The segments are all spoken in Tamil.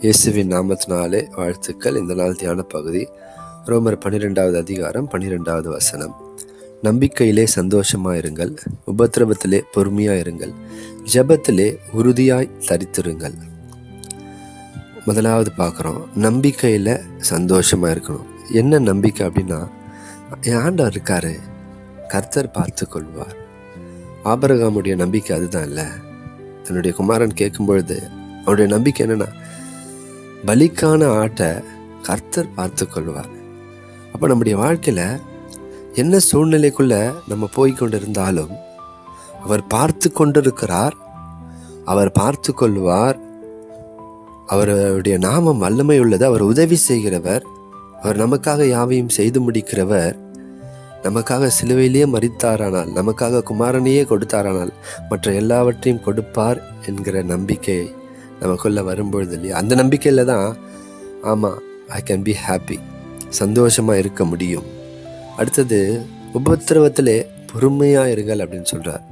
இயேசுவின் நாமத்தினாலே வாழ்த்துக்கள். இந்த நாள் தியான பகுதி ரோமர் 12வது அதிகாரம் 12வது வசனம். நம்பிக்கையிலே சந்தோஷமாயிருங்கள், உபத்திரவத்திலே பொறுமையாயிருங்கள், ஜெபத்திலே உறுதியாய் தரித்திருங்கள். முதலாவது பார்க்குறோம், நம்பிக்கையில் சந்தோஷமாக இருக்கணும். என்ன நம்பிக்கை அப்படின்னா, என் ஆண்டவர் இருக்காரு, கர்த்தர் பார்த்து கொள்வார். ஆபிரகாமுடைய நம்பிக்கை அதுதான் இல்லை. தன்னுடைய குமாரன் கேட்கும் பொழுது அவருடைய நம்பிக்கை என்னன்னா, பலிக்கான ஆட்டை கர்த்தர் பார்த்து கொள்வார். அப்போ நம்முடைய வாழ்க்கையில் என்ன சூழ்நிலைக்குள்ள நம்ம போய்கொண்டிருந்தாலும் அவர் பார்த்து கொண்டிருக்கிறார், அவர் பார்த்து கொள்வார். அவருடைய நாமம் வல்லமை உள்ளது. அவர் உதவி செய்கிறவர், அவர் நமக்காக யாவையும் செய்து முடிக்கிறவர். நமக்காக சிலுவையிலேயே மரித்தாரானால், நமக்காக குமாரனையே கொடுத்தாரானால் மற்ற எல்லாவற்றையும் கொடுப்பார் என்கிற நம்பிக்கை நமக்குள்ள வரும்பொழுது இல்லையா, அந்த நம்பிக்கையில் தான் ஆமாம், ஐ கேன் பி ஹாப்பி, சந்தோஷமாக இருக்க முடியும். அடுத்தது, உபத்திரவத்திலே பொறுமையாக இருங்கள் அப்படின்னு சொல்கிறார்.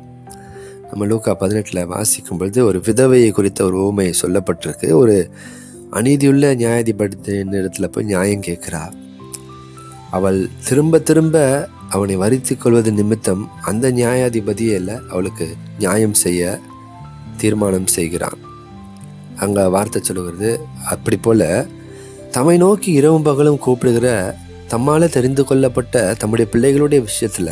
நம்ம லூக்கா 18 வாசிக்கும் பொழுது ஒரு விதவையை குறித்த ஒரு உவமை சொல்லப்பட்டிருக்கு. ஒரு அநீதியுள்ள நியாயாதிபதியின் இடத்துல போய் நியாயம் கேட்குறா. அவள் திரும்ப திரும்ப அவனை வருத்திக் கொள்வது நிமித்தம் அந்த நியாயாதிபதியே இல்லை, அவளுக்கு நியாயம் செய்ய தீர்மானம் செய்கிறான். அங்கே வார்த்தை சொல்லுகிறது, அப்படி போல் தம்மை நோக்கி இரவும் பகலும் கூப்பிடுகிற தம்மால் தெரிந்து கொள்ளப்பட்ட தம்முடைய பிள்ளைகளுடைய விஷயத்தில்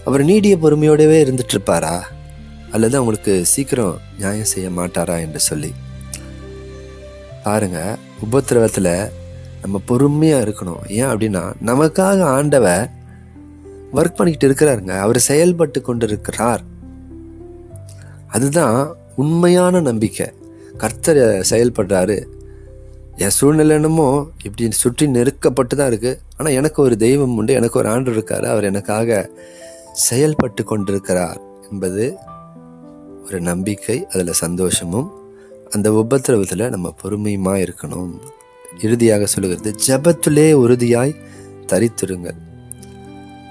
அவர் நீடிய பொறுமையோடவே இருந்துட்டு இருப்பாரா, அல்லது அவங்களுக்கு சீக்கிரம் நியாயம் செய்ய மாட்டாரா என்று சொல்லி பாருங்க. உபத்திரவத்தில் நம்ம பொறுமையாக இருக்கணும். ஏன் அப்படின்னா, நமக்காக ஆண்டவர் ஒர்க் பண்ணிக்கிட்டு இருக்கிறாருங்க, அவர் செயல்பட்டு கொண்டு இருக்கிறார். அதுதான் உண்மையான நம்பிக்கை. கர்த்தர் செயல்படுறாரு. என் சூழ்நிலை என்னமோ இப்படி சுற்றி நெருக்கப்பட்டு தான் இருக்குது, ஆனால் எனக்கு ஒரு தெய்வம் உண்டு, எனக்கு ஒரு ஆண்டு இருக்கார், அவர் எனக்காக செயல்பட்டு கொண்டிருக்கிறார் என்பது ஒரு நம்பிக்கை. அதில் சந்தோஷமும், அந்த உபத்திரவத்தில் நம்ம பொறுமையுமாக இருக்கணும். இறுதியாக சொல்லுகிறது, ஜெபத்திலே உறுதியாய் தரித்திருங்கள்.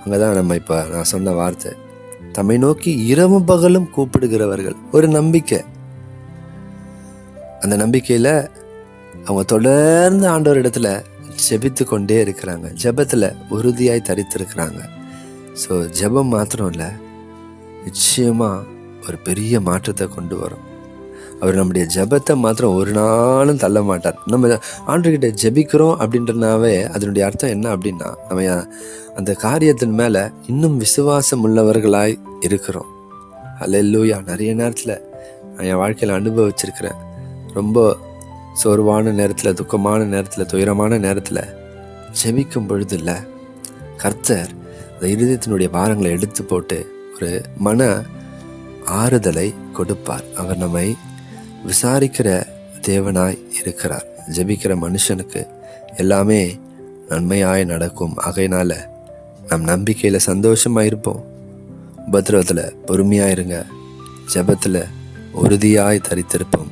அங்கே தான் நம்ம இப்போ நான் சொன்ன வார்த்தை, தம்மை நோக்கி இரவும் பகலும் கூப்பிடுகிறவர்கள். ஒரு நம்பிக்கை. அந்த நம்பிக்கையில் அவங்க தொடர்ந்து ஆண்டவர் இடத்துல ஜெபித்து கொண்டே இருக்கிறாங்க, ஜெபத்தில் உறுதியாய் தரித்திருக்கிறாங்க. ஸோ ஜெபம் மாத்திரம் இல்லை, நிச்சயமாக ஒரு பெரிய மாற்றத்தை கொண்டு வரும். அவர் நம்முடைய ஜெபத்தை மாத்திரம் ஒரு நாளும் தள்ள மாட்டார். நம்ம ஆண்டவர்கிட்ட ஜெபிக்கிறோம் அப்படின்றனாவே அதனுடைய அர்த்தம் என்ன அப்படின்னா, நம்ம அந்த காரியத்தின் மேலே இன்னும் விசுவாசம் உள்ளவர்களாய் இருக்கிறோம். அல்லேலூயா. நிறைய நேரத்தில் நான் என் வாழ்க்கையில் அனுபவிச்சிருக்கிறேன். ரொம்ப சோர்வான நேரத்தில், துக்கமான நேரத்தில், துயரமான நேரத்தில் ஜெபிக்கும் பொழுது இல்லை, கர்த்தர் அந்த இருதயத்தினுடைய பாரங்களை எடுத்து போட்டு ஒரு மன ஆறுதலை கொடுப்பார். அவர் நம்மை விசாரிக்கிற தேவனாய் இருக்கிறார். ஜெபிக்கிற மனுஷனுக்கு எல்லாமே நன்மையாய் நடக்கும். ஆகையினால நம் நம்பிக்கையில் சந்தோஷமாக இருப்போம். உபத்திரவத்தில் பொறுமையாக இருங்க, ஜெபத்தில் உறுதியாய் தரித்திருப்போம்.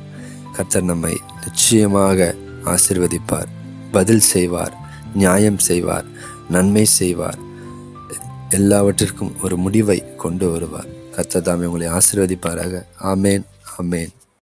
கர்த்தர் நம்மை நிச்சயமாக ஆசீர்வதிப்பார், பதில் செய்வார், நியாயம் செய்வார், நன்மை செய்வார், எல்லாவற்றிற்கும் ஒரு முடிவை கொண்டு வருவார். கர்த்தர் தாமே உங்களை ஆசீர்வதிப்பாராக. ஆமேன், ஆமேன்.